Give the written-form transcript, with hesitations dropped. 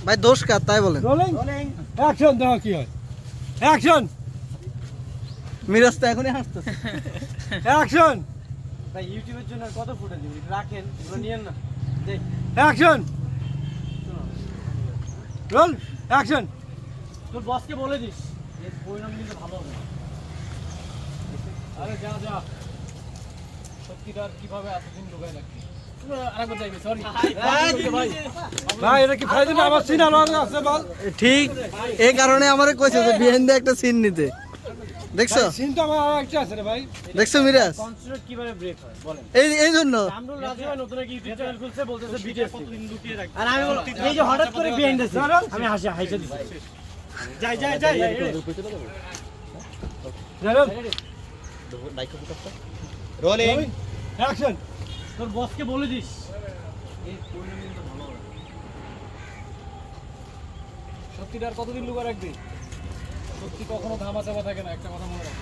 ভাই দোষ কার তাই বলেন। রোলিং অ্যাকশন দাও কি হয় অ্যাকশন মিরাজ তো এখনই হাসতেছে। অ্যাকশন ভাই ইউটিউবের জন্য আর কত ফুটেজ দিবেন রাখেন এগুলো নিয়েন না দেখ অ্যাকশন রোল অ্যাকশন তোর বসকে বলে দিস এর পরিণাম কিন্তু ভালো হবে আরে যা যা সত্যিকার কিভাবে এতদিন লুকায় রাখবি আরেকবার যাইবে সরি ভাই এটা কি ফাইজে না আমার সিন আলাদা আছে বল ঠিক এই কারণে আমারে কইছে যে বিহাইন্ড একটা সিন নিতে। দেখছো সিন তো আমার আরেকটা আছে রে ভাই দেখছো মিরাজ কনসিডার কিভাবে ব্রেক হয় বলেন এই জন্য কামরুল রাজু ভাই নতুন একটা ইউটিউব চ্যানেল খুলছে বলতেছে ভিডিও কতদিন লুকিয়ে রাখবে আর আমি বল এই যে হঠাৎ করে বিহাইন্ড আছে আমি হাসি দিছি যাই জানেন রোলিং অ্যাকশন তোর বসকে বলে দিস এর পরিণাম কিন্তু ভালো হবে সত্যিকার কতদিন লুকিয়ে রাখবি সত্যি কখনো ধামা চাপা থাকে না একটা কথা মনে রাখ